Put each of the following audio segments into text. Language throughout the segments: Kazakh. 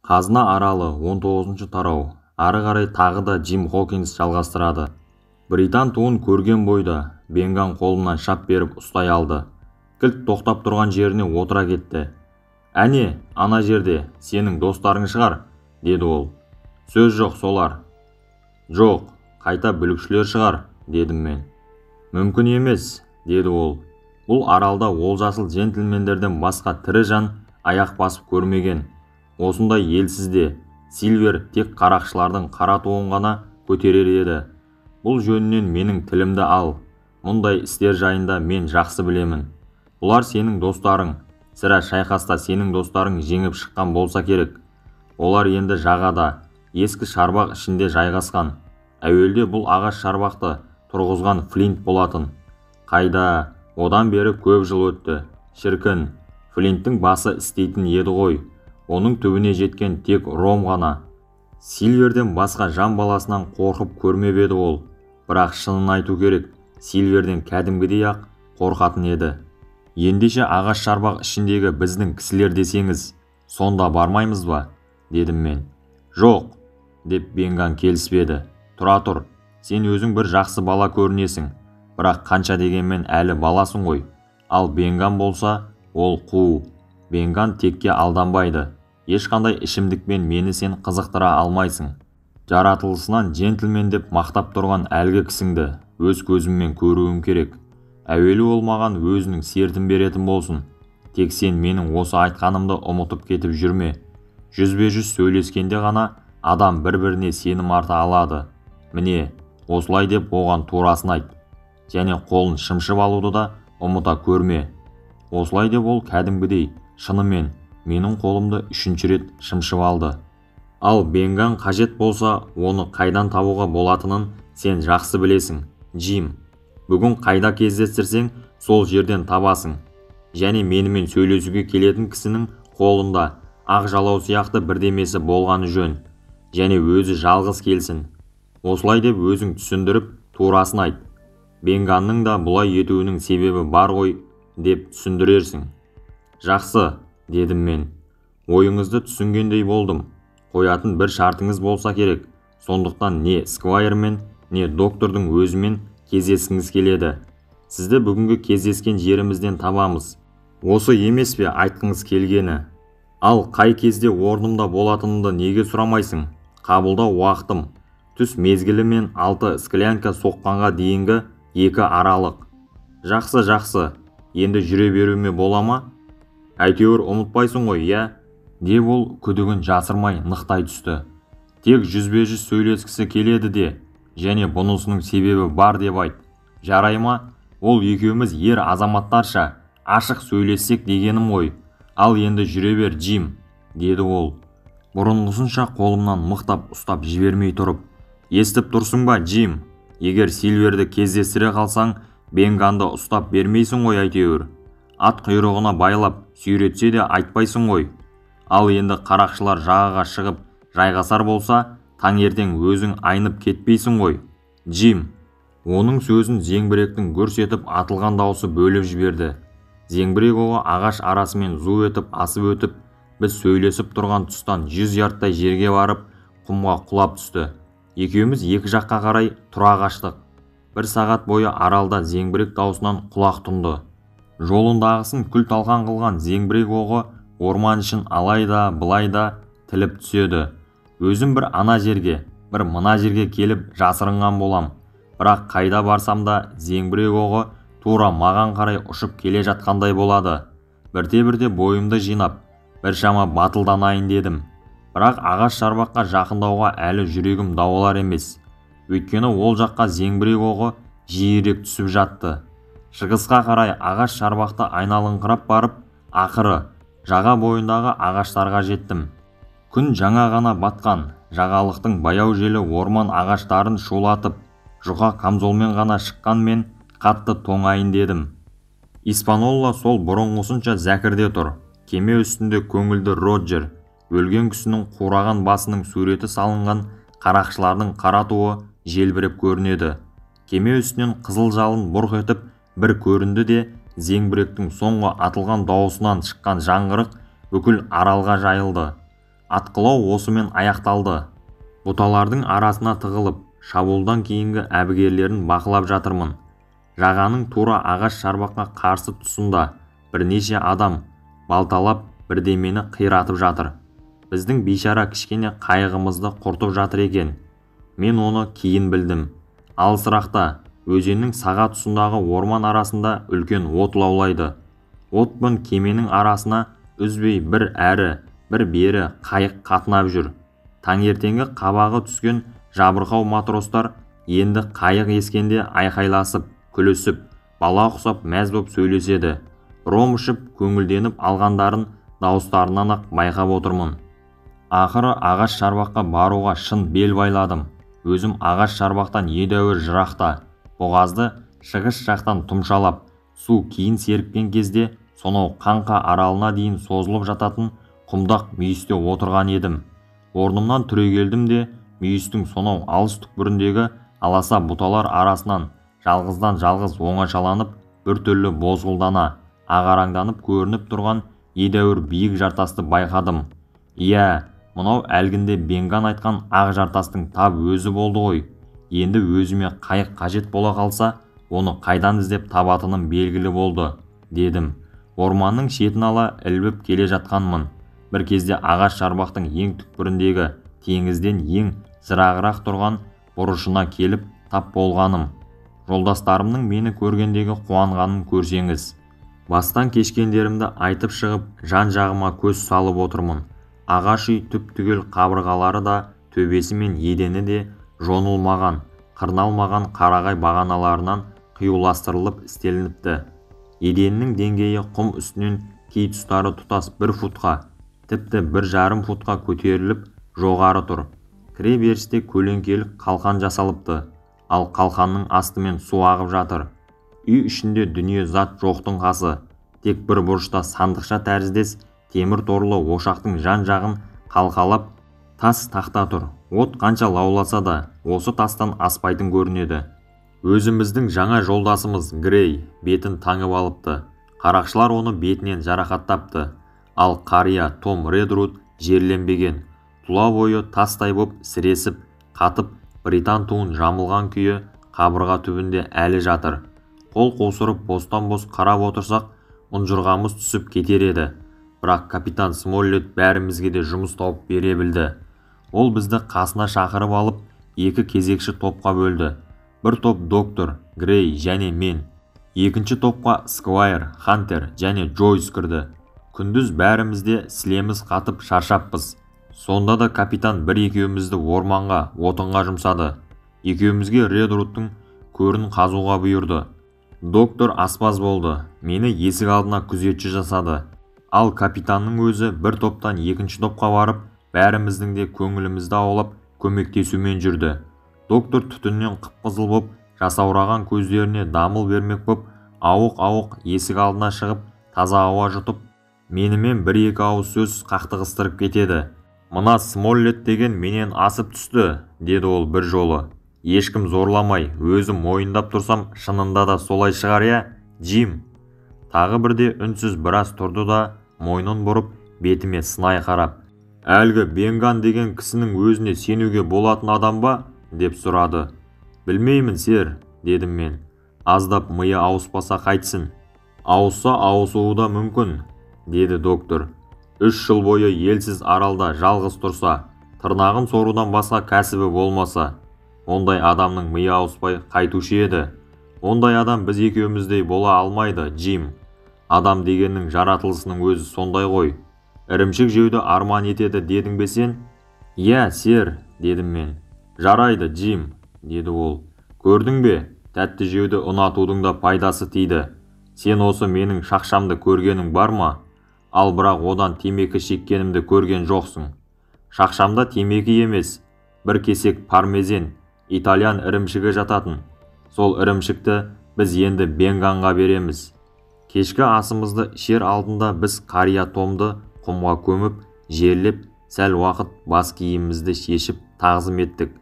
Қазына аралы 19 тарау. Ары қарай тағы да Джим Хокинс жалғастырады. Британ туын көрген бойда Бенган қолымнан шап беріп ұстай алды. Кілт тоқтап тұрған жеріне отыра кетті. «Әне, ана жерде сенің достарың шығар», деді ол. «Сөз жоқ солар». «Жоқ, қайта бүлікшілер шығар», дедім мен. «Мүмкін емес», деді ол. «Бұл аралда олжасыл джентльмендерден басқа тірі жан аяқ басып көрмеген. Осындай елсізде Сильвер тек қарақшылардың қара туын ғана көтерер еді. Бұл жөнінен менің тілімді ал. Мұндай істер жайында мен жақсы білемін. Бұлар сенің достарың. Сірә шайқаста сенің достарың жеңіп шыққан болса керек. Олар енді жағада, ескі шарбақ ішінде жайғасқан. Әуелде бұл ағаш шарбақты тұрғызған Флинт болатын. Қайда, одан бері көп жыл өтті. Шіркін, Флинттің басы істейтін еді ғой. Оның түбіне жеткен тек Ром ғана. Сильверден басқа жан баласынан қорқып көрмеп еді ол. Бірақ шынын айту керек, Сильверден кәдімгідей-ақ қорқатын еді. «Ендеше ағаш шарбақ ішіндегі біздің кісілер десеңіз, сонда бармаймыз ба?» дедім мен. «Жоқ», деп Бенган келіспеді. «Тұра тұр, сен өзің бір жақсы бала көрінесің, бірақ қанша дегенмен әлі баласың ғой. Ал Бенган болса, ол қу. Бенган текке алданбайды. Ешқандай ішімдікпен мені сен қызықтыра алмайсың. Жаратылысынан джентльмен деп мақтап тұрған әлгі кісіңді өз көзіммен көруім керек. Әуелі ол маған өзінің сертін беретін болсын. Тек сен менің осы айтқанымды ұмытып кетіп жүрме. Жүзбе-жүз сөйлескенде ғана адам бір-біріне сенім арта алады. Міне, осылай деп оған турасын айт. Және қолын шымшып алуды да ұмыта көрме». Осылай деп ол кәдімгідей, шынымен, менің қолымды 3-ші рет шымшып алды. «Ал Бенган қажет болса, оны қайдан табуға болатынын сен жақсы білесің, Джим. Бүгін қайда кездестірсең, сол жерден табасың. Және менімен сөйлесуге келетін кісінің қолында ақ жалау сияқты бірдемесі болғаны жөн. Және өзі жалғыз келсін. Осылай деп өзің түсіндіріп, турасын айт. Бенганның да бұлай етуінің себебі бар ғой, деп түсіндірерсің». «Жақсы», дедім мен. «Ойыңызды түсінгендей болдым. Қоятын бір шартыңыз болса керек. Сондықтан не Сквайрмен, не доктордың өзімен кездескіңіз келеді. Сізді бүгінгі кездескен жерімізден табамыз. Осы емес пе айтқыңыз келгені? Ал қай кезде орнымда болатынымды неге сұрамайсың? Қабылдау уақытым түс мезгілі мен 6 склянка соққанға дейінгі 2 аралық». «Жақсы, жақсы. Енді жүре беруіме бола ма? Әйтеуір ұмытпайсың ғой, иә?» деп ол күдігін жасырмай нықтай түсті. «Тек жүзбе-жүз сөйлескісі келеді де, және бұнысының себебі бар деп айт. Жарай ма? Ол екеуміз ер азаматтарша ашық сөйлессек дегенім ғой. Ал енді жүре бер, Джим», деді ол. Бұрынғысынша қолымнан мықтап ұстап жібермей тұрып. «Естіп тұрсың ба, Джим? Егер Сильверді кездестіре қалсаң, Бенганды ұстап бермейсің ғой әйтеуір. Ат құйрығына байлап сүйретсе де айтпайсың ғой. Ал енді қарақшылар жағаға шығып жайғасар болса, таңертең өзің айнып кетпейсің ғой, Джим». Оның сөзін зеңбіректің гүрс етіп атылған даусы бөліп жіберді. Зеңбірек оғы ағаш арасымен зу етіп асып өтіп, біз сөйлесіп тұрған тұстан 100 ярдтай жерге барып, құмға құлап түсті. Екеуміз екі жаққа қарай тұра қаштық. 1 сағат бойы аралда зеңбірек даусынан құлақ тұнды. Жолындағысын күл-талқан қылған зеңбірек оғы орман ішін алайда былайда тіліп түседі. Өзім бір ана жерге, бір мына жерге келіп жасырынған болам. Бірақ қайда барсам да зеңбірек оғы тура маған қарай ұшып келе жатқандай болады. Бірте-бірте бойымды жинап, біршама батылданайын дедім. Бірақ ағаш шарбаққа жақындауға әлі жүрегім дауалар емес. Өйткені ол жаққа зеңбірек оғы жиірек түсіп жатты. Шығысқа қарай ағаш шарбақты айналыңқырап барып, ақыры жаға бойындағы ағаштарға жеттім. Күн жаңа ғана батқан, жағалықтың баяу желі орман ағаштарын шулатып, жұқа камзолмен ғана шыққан мен қатты тоңайын дедім. Испанолла сол бұрынғысынша зәкірде тұр. Кеме үстінде көңілді Роджер, өлген кісінің қураған басының суреті салынған қарақшылардың қара туы желбіреп көрінеді. Кеме үстінен қызыл жалын бұрқ етіп бір көрінді де, зеңбіректің соңғы атылған дауысынан шыққан жаңғырық бүкіл аралға жайылды. Атқылау осымен аяқталды. Бұталардың арасына тығылып, шабуылдан кейінгі әбігерлерін бақылап жатырмын. Жағаның тура ағаш шарбаққа қарсы тұсында бірнеше адам балталап бірдемені қиратып жатыр. Біздің бейшара кішкене қайығымызды құртып жатыр екен. Мен оны кейін білдім. Алысырақта, өзеннің саға тұсындағы орман арасында үлкен от лаулайды. От пен кеменің арасына үзбей бір әрі, бір бері қайық қатынап жүр. Таңертеңгі қабағы түскен жабырқау матростар енді қайық ескенде айқайласып, күлісіп, бала ұқсап мәз боп сөйлеседі. Ром ішіп, көңілденіп алғандарын дауыстарынан ақ байқап отырмын. Ақыры ағаш шарбаққа баруға шын бел байладым. Өзім ағаш шарбақтан едәуір жырақта, бұғазды шығыс жақтан тұмшалап, су кейін серіккен кезде сонау Қаңқа аралына дейін созылып жататын құмдақ мүйісте отырған едім. Орнымнан түрегелдім де, мүйістің сонау алыс түкпіріндегі аласа бұталар арасынан жалғыздан жалғыз оңашаланып, біртүрлі бозғылдана, ағараңданып көрініп тұрған едәуір биік жартасты байқадым. Иә, мынау әлгінде Бенган айтқан ақ жартастың тап өзі болды ғой. Енді өзіме қайық қажет бола қалса, оны қайдан іздеп табатыным белгілі болды, дедім. Орманның шетін ала ілбіп келе жатқанмын. Бір кезде ағаш шарбақтың ең түкпіріндегі теңізден ең жырағырақ тұрған бұрышына келіп тап болғаным. Жолдастарымның мені көргендегі қуанғанын көрсеңіз. Бастан кешкендерімді айтып шығып, жан-жағыма көз салып отырмын. Ағаш үй түп-түгел қабырғалары да, төбесі мен едені де жонылмаған, қырналмаған қарағай бағаналарынан қиюластырылып істелініпті. Еденнің деңгейі құм үстінен кей тұстары тұтас 1 футқа, тіпті 1,5 футқа көтеріліп жоғары тұр. Кіре берісте көлеңкелік қалқан жасалыпты, ал қалқанның астымен су ағып жатыр. Үй ішінде дүние зат жоқтың қасы, тек бір бұрышта сандықша тәріздес темір торлы ошақтың жан-жағын қалқалап тас тақта тұр. От қанша лауласа да, осы тастан аспайтын көрінеді. Өзіміздің жаңа жолдасымыз Грей бетін таңып алыпты. Қарақшылар оны бетінен жарақаттапты. Ал қария Том Редруд жерленбеген. Тұла бойы тастай боп сіресіп, қатып, британ туын жамылған күйі қабырға түбінде әлі жатыр. Қол қусырып бостан-бос қарап отырсақ, ұнжырғамыз түсіп кетер еді. Бірақ капитан Смоллет бәрімізге де жұмыс тауып бере білді. Ол бізді қасына шақырып алып, 2 кезекші топқа бөлді. Бір топ доктор, Грей және мен. Екінші топқа Сквайр, Хантер және Джойс кірді. Күндіз бәрімізде сілеміз қатып шаршаппыз. Сонда да капитан бір-екеумізді орманға, отынға жұмсады. Екеумізге Редрудтың көрін қазуға бұйырды. Доктор аспаз болды. Мені есік алдына күзетші жасады. Ал капитанның өзі бір топтан екінші топқа барып, бәріміздің де көңілімізді аулап, көмектесумен жүрді. Доктор түтіннен қып-қызыл боп, жасаураған көздеріне дамыл бермек боп, ауық-ауық есік алдына шығып, таза ауа жұтып, менімен 1-2 ауыз сөз қақтығыстырып кетеді. Мына Смоллет деген менен асып түсті, деді ол бір жолы. Ешкім зорламай, өзім мойындап тұрсам, шынында да солай шығар я, Джим. Тағы бірде үнсіз біраз тұрды да, мойнын бұрып, бетіме сынай қарап. Әлгі Бенган деген кісінің өзіне сенуге болатын адам ба? Деп сұрады. Білмеймін, сер, дедім мен. Аздап миы ауыспаса қайтсын. Ауысса ауысуы да мүмкін, деді доктор. 3 жыл бойы елсіз аралда жалғыз тұрса, тырнағын сорудан басқа кәсібі болмаса, ондай адамның миы ауыспай қайтушы еді. Ондай адам біз екеуміздей бола алмайды, Джим. Адам дегеннің жаратылысының өзі сондай ғой. Ірімшік жеуді арман етеді дедің бе сен? Иә, сер, дедім мен. Жарайды, Джим, деді ол. Көрдің бе, тәтті жеуді ұнатудың да пайдасы тиді. Сен осы менің шақшамды көргенің бар ма? Ал бірақ одан темекі шеккенімді көрген жоқсың. Шақшамда темекі емес, бір кесек пармезен, итальян ірімшігі жататын. Сол ірімшікті біз енді Бенганға береміз. Кешкі асымызды ішер алдында біз қария Томды құмға көміп, жерлеп, сәл уақыт бас киімімізді шешіп тағзым еттік.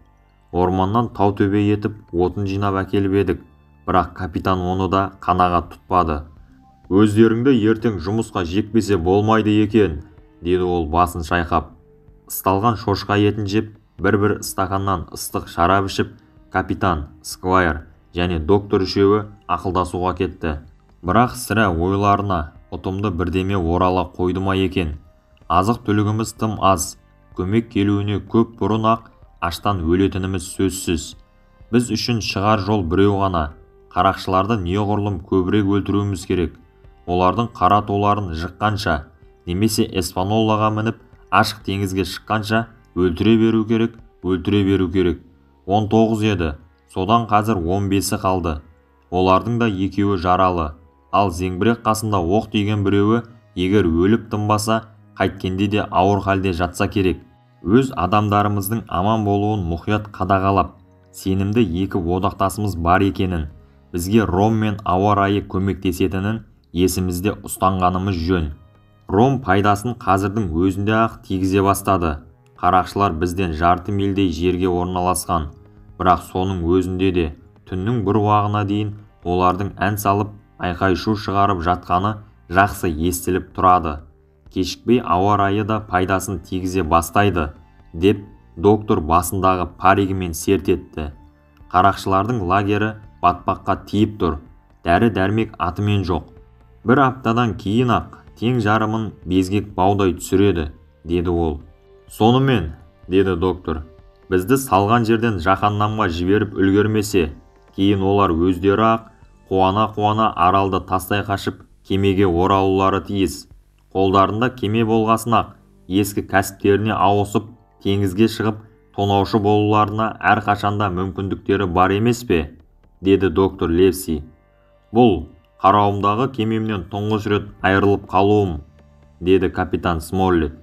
Орманнан тау төбе етіп отын жинап әкеліп едік, бірақ капитан оны да қанағат тұтпады. Өздеріңді ертең жұмысқа жекпесе болмайды екен, деді ол басын шайқап. ысталған шошқа етін жеп, бір стаканнан ыстық шарап ішіп, капитан, сквайр және доктор үшеуі ақылдасуға кетті. Бірақ сірә ойларына ұтымды бірдеме орала қойды ма екен? Азық-түлігіміз тым аз, көмек келуіне көп бұрын-ақ аштан өлетініміз сөзсіз. Біз үшін шығар жол біреу ғана, қарақшыларды неғұрлым көбірек өлтіруіміз керек. Олардың қара толарын жыққанша, немесе Эспанолаға мініп ашық теңізге шыққанша өлтіре беру керек. 19 еді, содан қазір 15-і қалды. Олардың да екеуі жаралы, ал зеңбірек қасында оқ тиген біреуі егер өліп тынбаса, қайткенде де ауыр халде жатса керек. Өз адамдарымыздың аман болуын мұқият қадағалап, сенімді екі одақтасымыз бар екенін, бізге Ром мен ауа райы көмектесетінін есімізде ұстанғанымыз жөн. Ром пайдасын қазірдің өзінде ақ тигізе бастады. Қарақшылар бізден жарты мильдей жерге орналасқан, бірақ соның өзінде де түннің бір уағына дейін олардың ән салып, айқай-шу шығарып жатқаны жақсы естіліп тұрады. Кешікпей ауа райы да пайдасын тигізе бастайды, деп доктор басындағы паригімен серт етті. Қарақшылардың лагері батпаққа тиіп тұр, дәрі-дәрмек атымен жоқ. Бір аптадан кейін-ақ тең жарымын безгек баудай түсіреді, деді ол. Сонымен, деді доктор, бізді салған жерден жаһаннамға жіберіп үлгермесе, кейін олар өздері ақ қуана-қуана аралды тастай қашып кемеге оралулары тиіс. Қолдарында кеме болғасын-ақ ескі кәсіптеріне ауысып, теңізге шығып, тонаушы болуларына әрқашанда мүмкіндіктері бар емес пе? Деді доктор Левси. Бұл қарауымдағы кемемнен тұңғыш рет айырылып қалуым, деді капитан Смоллет.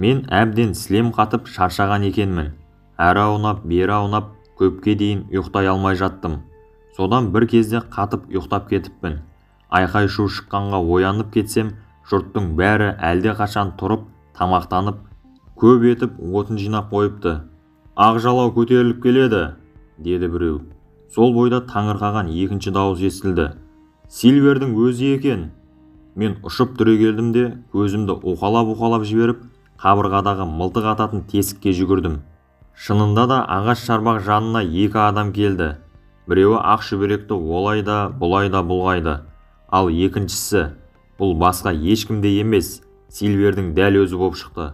Мен әбден сілем қатып шаршаған екенмін. Әрі аунап, бері аунап, көпке дейін ұйықтай алмай жаттым. Содан бір кезде қатып ұйықтап кетіппін. Айқай-шу шыққанға оянып кетсем, жұрттың бәрі әлде қашан тұрып, тамақтанып, көп етіп отын жинап қойыпты. Ақ жалау көтеріліп келеді, деді біреу. Сол бойда таңырқаған екінші дауыс естілді. Сильвердің өзі екен. Мен ұшып түрегелдім де, көзімді уқалап жіберіп, қабырғадағы мылтық ататын тесікке жүгірдім. Шынында да ағаш шарбақ жанына екі адам келді. Біреуі ақ шүберекті олай да бұлғайды. Ал екіншісі, бұл басқа ешкімде емес, Сильвердің дәл өзі боп шықты.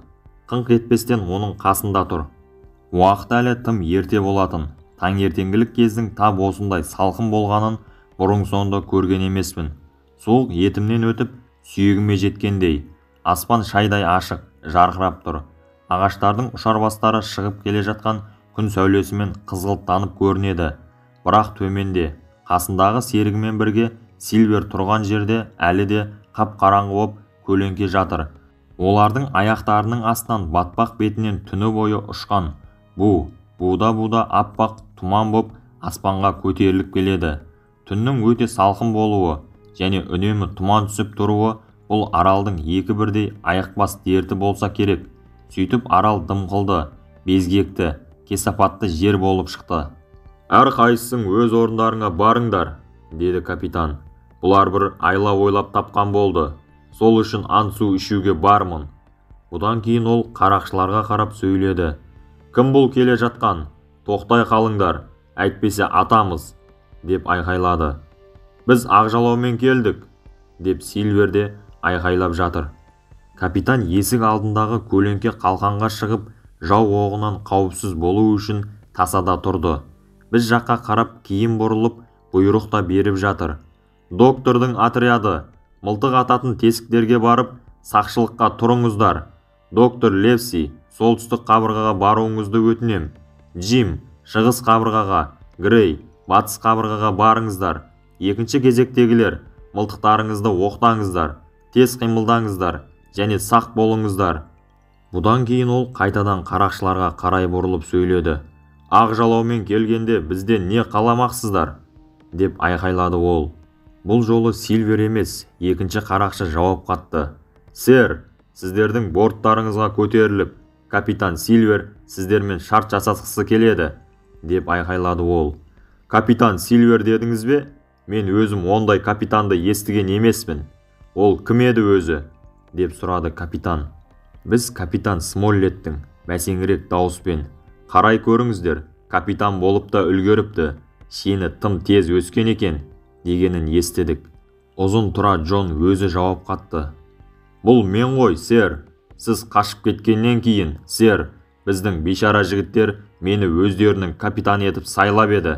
Қыңқ етпестен оның қасында тұр. Уақыт әлі тым ерте болатын. Таңертеңгілік кездің тап осындай салқын болғанын бұрын-соңды көрген емеспін. Суық етімнен өтіп, сүйегіме жеткендей. Аспан шайдай ашық, жарқырап тұр. Ағаштардың ұшарбастары шығып келе жатқан күн сәулесімен қызғылттанып көрінеді. Бірақ төменде, қасындағы серігімен бірге Сильвер тұрған жерде әлі де қап-қараңғы боп көлеңке жатыр. Олардың аяқтарының астынан батпақ бетінен түні бойы ұшқан буда аппақ тұман боп аспанға көтеріліп келеді. Түннің өте салқын болуы және үнемі тұман түсіп тұруы бұл аралдың екі бірдей аяқбас дерті болса керек. Сөйтіп арал дымқылды, безгекті, кесапатты жер болып шықты. Әр қайсың өз орындарыңа барыңдар, деді капитан. Бұлар бір айла ойлап тапқан болды. Сол үшін ан-су ішуге бармын. Бұдан кейін ол қарақшыларға қарап сөйледі. Кім бұл келе жатқан? Тоқтай қалыңдар, әйтпесе атамыз, деп айқайлады. Біз ақжалаумен келдік, деп Сильвер де айқайлап жатыр. Капитан есік алдындағы көлеңке қалқанға шығып, жау оғынан қауіпсіз болу үшін тасада тұрды. Біз жаққа қарап кейін бұрылып, бұйрық та беріп жатыр. Доктордың отряды, мылтық ататын тесіктерге барып, сақшылыққа тұрыңыздар. Доктор Левси, солтүстік қабырғаға баруыңызды өтінем. Джим, шығыс қабырғаға, Грей, батыс қабырғаға барыңыздар. Екінші кезектегілер, мылтықтарыңызды оқтаңыздар, тез қимылдаңыздар және сақ болыңыздар. Бұдан кейін ол қайтадан қарақшыларға қарай бұрылып сөйледі. Ақ жалаумен келгенде бізден не қаламақсыздар? Деп айқайлады ол. Бұл жолы Сильвер емес, екінші қарақшы жауап қатты. Сэр, сіздердің борттарыңызға көтеріліп, капитан Сильвер сіздермен шарт жасасқысы келеді, деп айқайлады ол. Капитан Сильвер дедіңіз бе? Мен өзім ондай капитанды естіген емеспін. Ол кім еді өзі? Деп сұрады капитан. Біз капитан Смоллеттің, бәсеңірек дауыспен: «Қарай көріңіздер, капитан болып та үлгеріпті, шені тым тез өскен екен» дегенін естідік. Ұзын тұра Джон өзі жауап қатты: «Бұл мен ғой, сэр. Сіз қашып кеткеннен кейін, сэр, біздің бейшара жігіттер мені өздерінің капитан етіп сайлап еді».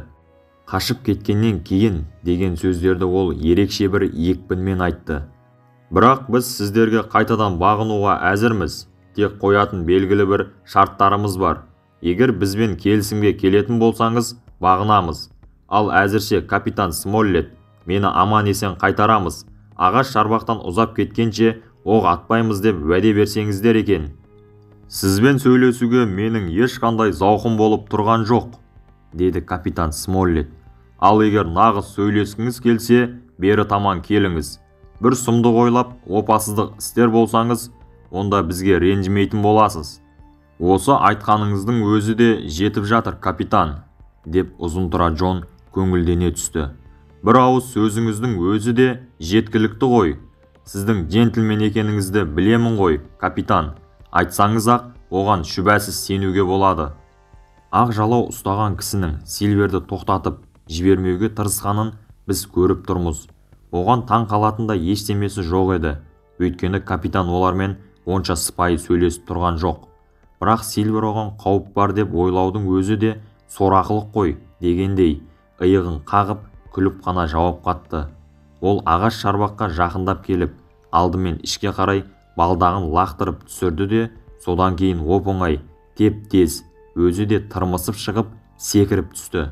Қашып кеткеннен кейін деген сөздерді ол ерекше бір екпінмен айтты. «Бірақ біз сіздерге қайтадан бағынуға әзірміз. Тек қоятын белгілі бір шарттарымыз бар. Егер бізбен келісімге келетін болсаңыз, бағынамыз. Ал әзірше капитан Смоллет, мені аман-есен қайтарамыз. Ағаш шарбақтан ұзап кеткенше оқ атпаймыз деп уәде берсеңіздер екен». «Сізбен сөйлесуге менің ешқандай зауқым болып тұрған жоқ», деді капитан Смоллет. «Ал егер нағыз сөйлескіңіз келсе, бері таман келіңіз. Бір сұмдық ойлап, опасыздық істер болсаңыз, онда бізге ренжімейтін боласыз». «Осы айтқаныңыздың өзі де жетіп жатыр, капитан», деп ұзын тұра Джон көңілдене түсті. «Бір ауыз сөзіңіздің өзі де жеткілікті ғой. Сіздің джентльмен екеніңізді білемін ғой, капитан. Айтсаңыз-ақ, оған шүбәсіз сенуге болады». Ақ жалау ұстаған кісінің Сильверді тоқтатып жібермеуге тырысқанын біз көріп тұрмыз. Оған таң қалатындай ештемесі жоқ еді. Өйткені капитан олармен онша сыпайы сөйлесіп тұрған жоқ. Бірақ Сильвер оған қауіп бар деп ойлаудың өзі де сорақылық қой дегендей, иығын қағып, күліп қана жауап қатты. Ол ағаш шарбаққа жақындап келіп, алдымен ішке қарай балдағын лақтырып түсірді де, содан кейін оп-оңай, теп-тез, өзі де тырмысып шығып, секіріп түсті.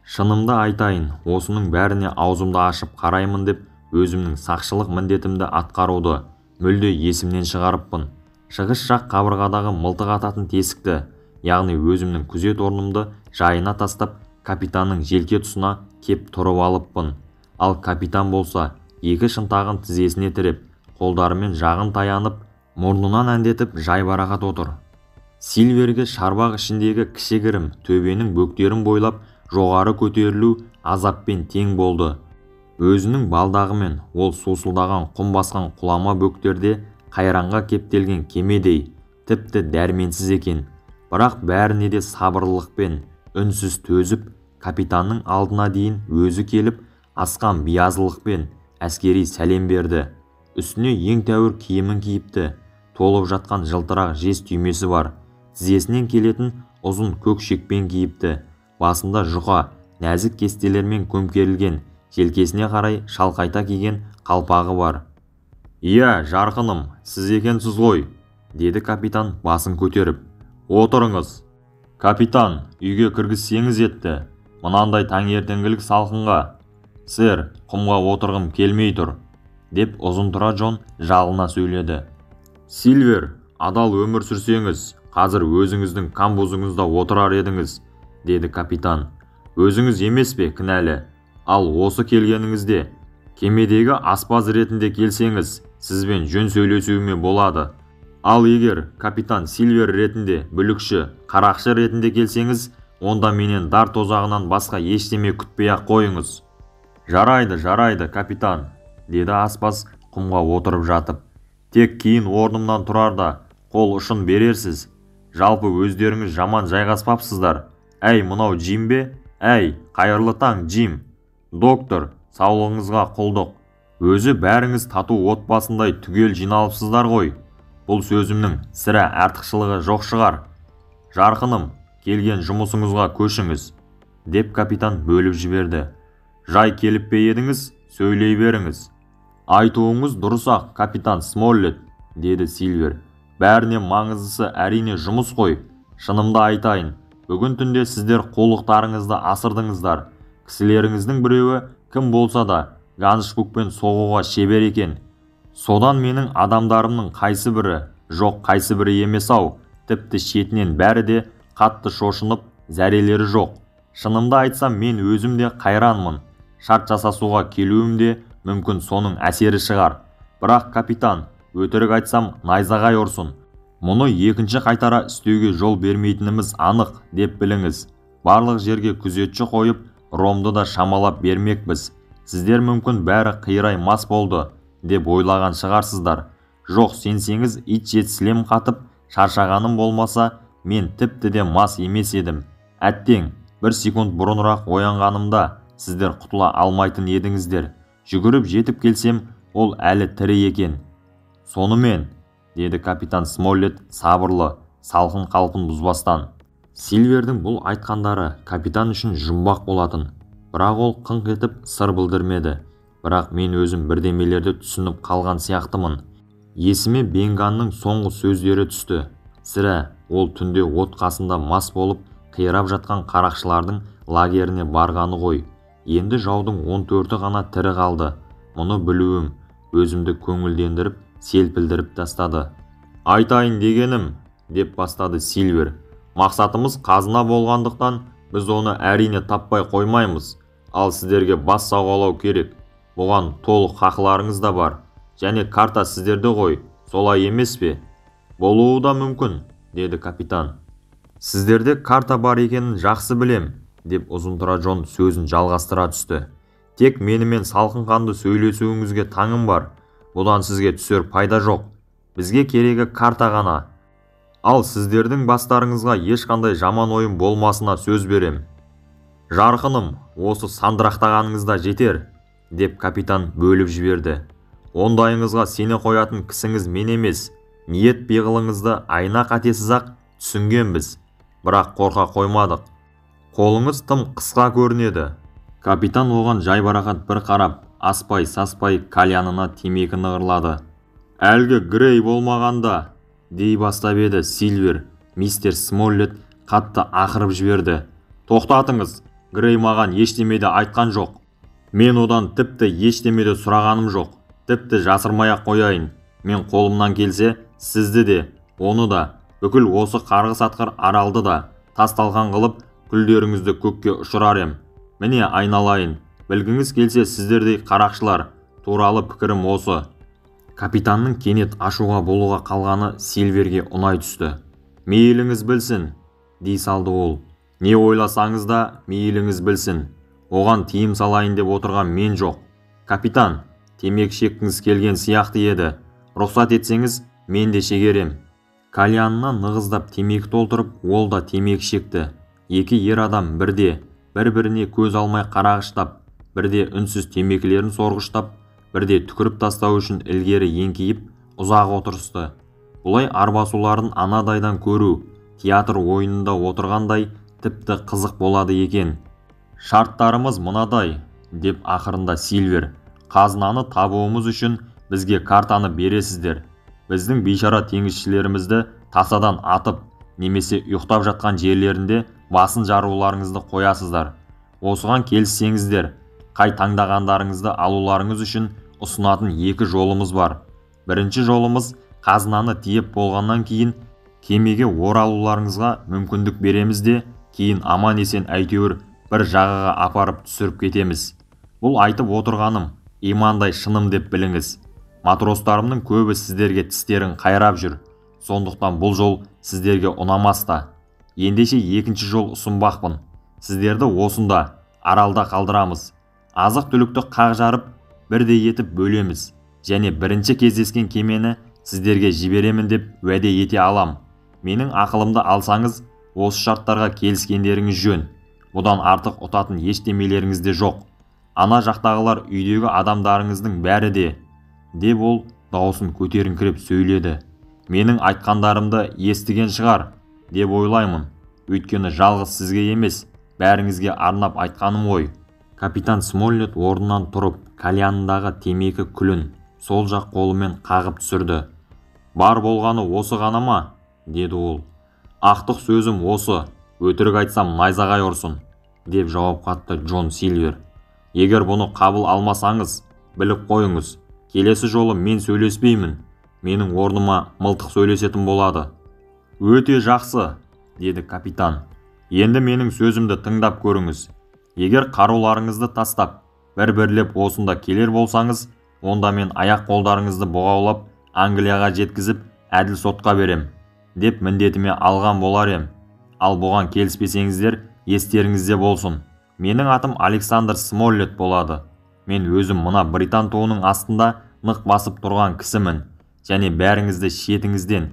Шынымды айтайын, осының бәріне аузымды ашып қараймын деп, өзімнің сақшылық міндетімді атқаруды мүлде есімнен шығарыппын. Шығыс жақ қабырғадағы мылтық ататын тесікті, яғни өзімнің күзет орнымды жайына тастап, капитанның желке тұсына кеп тұрып алыппын. Ал капитан болса, екі шынтағын тізесіне тіреп, қолдарымен жағын таянып, мұрнынан әндетіп жайбарақат отыр. Сильверге шарбақ ішіндегі кішігірім төбенің бөктерін бойлап жоғары көтерілу азаппен тең болды. Өзінің балдағымен ол сусылдаған құм басқан құлама бөктерде қайранға кептелген кемедей, тіпті дәрменсіз екен. Бірақ бәріне де сабырлылықпен, үнсіз төзіп, капитанның алдына дейін өзі келіп, асқан биязылықпен әскери сәлем берді. Үстіне ең тәуір киімін киіпті, толып жатқан жылтырақ жез түймесі бар. Тізесінен келетін ұзын көк шекпен киіпті. Басында жұқа, нәзік кестелермен көмкерілген, желкесіне қарай шалқайта киген қалпағы бар. «Иә, жарқыным, сіз екенсіз ғой», деді капитан басын көтеріп. «Отырыңыз». «Капитан, үйге кіргізсеңіз етті. Мынандай таңертеңгілік салқынға». «Сэр, құмға отырғым келмей тұр», деп ұзын тұра Джон жалына сөйледі. «Сильвер, адал өмір сүрсеңіз, қазір өзіңіздің камбузыңызда отырар едіңіз», деді капитан. «Өзіңіз емес пе кінәлі? Ал осы келгеніңізде, кемедегі аспаз ретінде келсеңіз, сізбен жөн сөйлесуіме болады. Ал егер капитан Сильвер ретінде, бүлікші, қарақшы ретінде келсеңіз, онда менен дар тозағынан басқа ештеме күтпей-ақ қойыңыз». Жарайды, капитан», деді аспаз құмға отырып жатып. «Тек кейін орнымнан тұрарда қол ұшын берерсіз. Жалпы өздеріңіз жаман жайғаспапсыздар. Әй, мынау Джим бе? Әй, қайырлы таң, Джим. Доктор, саулығыңызға құлдық. Өзі бәріңіз тату отбасындай түгел жиналыпсыздар ғой. Бұл сөзімнің сірә артықшылығы жоқ шығар. Жарқыным, келген жұмысыңызға көшіңіз», деп капитан бөліп жіберді. «Жай келіп пе едіңіз, сөйлей беріңіз». «Айтуыңыз дұрыс-ақ, капитан Смоллет», деді Сильвер. «Бәріне маңыздысы әрине жұмыс қой. Шынымды айтайын, бүгін түнде сіздер қулықтарыңызды асырдыңыздар. Кісілеріңіздің біреуі кім болса да ганшкукпен соғуға шебер екен. Содан менің адамдарымның қайсы бірі, жоқ қайсы бірі емес-ау, тіпті шетінен бәрі де қатты шошынып, зәрелері жоқ. Шынымды айтсам, мен өзім де қайранмын. Шарт жасасуға келуім де мүмкін соның әсері шығар. Бірақ капитан, өтірік айтсам, найзағай ұрсын. Мұны екінші қайтара істеуге жол бермейтініміз анық деп біліңіз. Барлық жерге күзетші қойып, ромды да шамалап бермекпіз. Сіздер мүмкін бәрі қиырай мас болды деп ойлаған шығарсыздар. Жоқ, сенсеңіз ит жетсілем қатып, шаршағаным болмаса, Мен тіпті де мас емес едім. Әттең, 1 секунд бұрынырақ оянғанымда сіздер құтыла алмайтын едіңіздер. Жүгіріп жетіп келсем, ол әлі тірі екен. Сонымен, деді капитан Смоллет сабырлы, салқын қалпын бұзбастан. Сильвердің бұл айтқандары капитан үшін жұмбақ болатын. Бірақ ол қыңқ етіп сыр білдірмеді. Бірақ мен өзім бірдемелерді түсініп қалған сияқтымын. Есіме Бенганның соңғы сөздері түсті. Сірә, ол түнде от қасында мас болып, қирап жатқан қарақшылардың лагеріне барғаны ғой. Енді жаудың 14-і ғана тірі қалды. Мұны білуім өзімді көңілдендіріп, селпілдіріп тастады. Айтайын дегенім, деп бастады Сильвер. Мақсатымыз қазына болғандықтан, біз оны әрине таппай қоймаймыз. Ал сіздерге бас сауғалау керек. Бұған толық хақыларыңыз да бар. Және карта сіздерде ғой, солай емес пе? Болуы да мүмкін, деді капитан. Сіздерде карта бар екенін жақсы білем, деп ұзынтұра Джон сөзін жалғастыра түсті. Тек менімен салқын қанды сөйлесуіңізге таңым бар. Бұдан сізге түсер пайда жоқ. Бізге керегі карта ғана. Ал сіздердің бастарыңызға ешқандай жаман ойым болмасына сөз берем. Жарқыным, осы сандырақтағаныңызда жетер, деп капитан бөліп жіберді. Ондайыңызға сене қоятын кісіңіз мен емес. Ниет пиғылыңызды айна қатесіз-ақ түсінгенбіз. Бірақ қорқа қоймадық. Қолыңыз тым қысқа көрінеді. Капитан оған жайбарақат бір қарап, аспай-саспай кальянына темекі нығырлады. Әлгі Грей болмағанда, дей бастап еді Сильвер. Мистер Смоллет қатты ақырып жіберді. Тоқтатыңыз, Грей маған ештемеде айтқан жоқ. Мен одан тіпті ештемеде сұрағаным жоқ. Тіпті жасырмай-ақ қояйын. Мен қолымнан келсе, сізді де, оны да, бүкіл осы қарғыс атқыр аралды да, тасталған қылып, күлдеріңізді көкке ұшырар ем. Міне айналайын. Білгіңіз келсе сіздердей қарақшылар туралы пікірім осы. Капитанның кенет ашуға болуға қалғаны Сильверге ұнай түсті. Мейліңіз білсін, дей салды ол. Не ойласаңыз да мейліңіз білсін. Оған тиым салайын деп отырған мен жоқ. Капитан, темекі шеккіңіз келген сияқты еді. Рұқсат етсеңіз, мен де шегерем. Кальянына нығыздап темекі толтырып, ол да темекі шекті. Екі ер адам бір-біріне көз алмай қарағыштап, бірде үнсіз темекілерін сорғыштап, бірде түкіріп тастау үшін ілгері еңкейіп, ұзақ отырысты. Бұлай арбасуларын анадайдан көру, театр ойынында отырғандай тіпті қызық болады екен. Шарттарымыз мынадай, деп ақырында Сильвер. Қазынаны табуымыз үшін бізге картаны бересіздер. Біздің бейшара теңізшілерімізді тасадан атып, немесе ұйықтап жатқан жерлерінде басын жаруларыңызды қоясыздар. Осыған келіссеңіздер, қай таңдағандарыңызды алуларыңыз үшін ұсынатын екі жолымыз бар. Бірінші жолымыз қазынаны тиеп болғаннан кейін кемеге оралуларыңызға мүмкіндік береміз де, кейін аман есен әйтеуір бір жағаға апарып түсіріп кетеміз. Бұл айтып отырғаным имандай шыным деп біліңіз. Матростарымның көбі сіздерге тістерін қайрап жүр. Сондықтан бұл жол сіздерге ұнамас та. Ендеше екінші жол ұсынбақпын. Сіздерді осында, аралда қалдырамыз. Азық түлікті қақ жарып, бірдей етіп бөлеміз. Және бірінші кездескен кемені сіздерге жіберемін деп уәде ете алам. Менің ақылымды алсаңыз, осы шарттарға келіскендеріңіз жөн. Бұдан артық ұтатын ештемелеріңіз де жоқ. Ана жақтағылар үйдегі адамдарыңыздың бәрі де, деп ол даусын көтеріңкіреп сөйледі. Менің айтқандарымды естіген шығар, деп ойлаймын. Өйткені жалғыз сізге емес, бәріңізге арнап айтқаным ғой. Капитан Смоллет орнынан тұрып, кальянындағы темекі күлін сол жақ қолымен қағып түсірді. Бар болғаны осы ғана ма? Деді ол. Ақтық сөзім осы, өтірік айтсам найзағай ұрсын, деп жауап қатты Джон Сильвер. Егер бұны қабыл алмасаңыз, біліп қойыңыз, келесі жолы мен сөйлеспеймін. Менің орныма мылтық сөйлесетін болады. Өте жақсы, деді капитан. Енді менің сөзімді тыңдап көріңіз. Егер қаруларыңызды тастап, бір-бірлеп осында келер болсаңыз, онда мен аяқ қолдарыңызды бұғаулап, Англияға жеткізіп, әділ сотқа берем, деп міндетіме алған болар ем. Ал бұған келіспесеңіздер, естеріңізде болсын. Менің атым Александр Смоллет болады. Мен өзім мына британ туының астында нық басып тұрған кісімін. Және бәріңізді шетіңізден,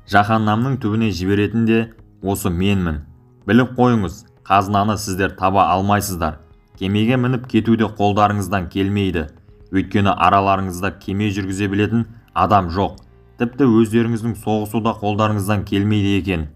жаһаннамның түбіне жіберетін де, осы менмін. Біліп қойыңыз, қазынаны сіздер таба алмайсыздар. Кемеге мініп кетуде қолдарыңыздан келмейді. Өйткені араларыңызда кеме жүргізе білетін адам жоқ. Тіпті өздеріңіздің соғысуда қолдарыңыздан келмейді екен.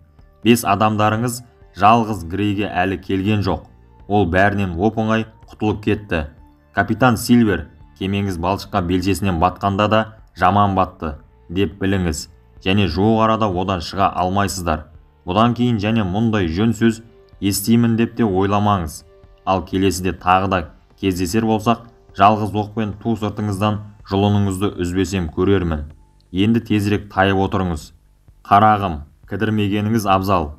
5 адамдарыңыз жалғыз Грейге әлі келген жоқ. Ол бәрінен оп-оңай құтылып кетті. Капитан Сильвер, кемеңіз балшыққа белшесінен батқанда да жаман батты деп біліңіз. Және жуық арада одан шыға алмайсыздар. Бұдан кейін және мұндай жөн сөз естимін деп те ойламаңыз. Ал келесіде тағы да кездесер болсақ, жалғыз оқпен ту сыртыңыздан жұлыныңызды үзбесем көрермін. Енді тезірек тайып отырыңыз. Қарағым, кідірмегеніңіз абзал.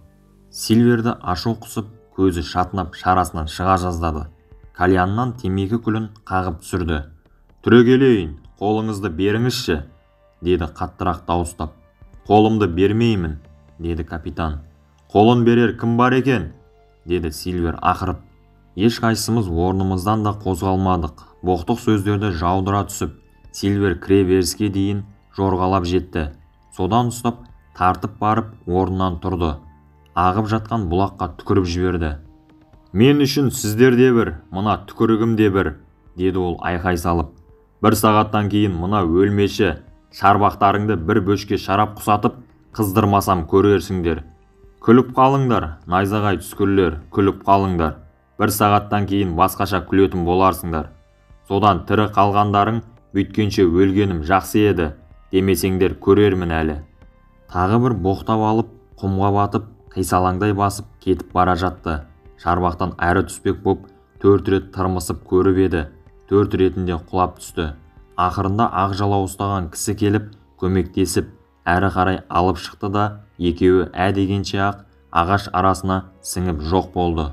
Сильверді ашу қысып, көзі шатынап шарасынан шыға жаздады. Кальяннан темекі күлін қағып түсірді. Түрегелейін, қолыңызды беріңізші, деді қаттырақ дауыстап. Қолымды бермеймін, деді капитан. Қолын берер кім бар екен, деді Сильвер ақырып. Ешқайсымыз орнымыздан да қозғалмадық. Боқтық сөздерді жаудыра түсіп, Сильвер кіреберіске дейін жорғалап жетті. Содан ұстап, тартып барып орнынан тұрды. Ағып жатқан бұлаққа түкіріп жіберді. Мен үшін сіздер де бір, мына түкірігім де бір, деді ол айқай салып. 1 сағаттан кейін мына өлмеші шарбақтарыңды бір бөшке шарап құсатып, қыздырмасам көрерсіңдер. Күліп қалыңдар, найзағай түскірлер, күліп қалыңдар. 1 сағаттан кейін басқаша күлетін боларсыңдар. Содан тірі қалғандарың бүйткенше өлгенім жақсы еді, демесеңдер көрермін әлі. Тағы бір боқтап алып, құмға батып, қисалаңдай басып кетіп бара жатты. Шарбақтан әрі түспек боп 4 рет тырмысып көріп еді. 4 ретінде құлап түсті. Ақырында ақ жалау ұстаған кісі келіп, көмектесіп, әрі қарай алып шықты да, екеуі дегенше ақ ағаш арасына сіңіп жоқ болды.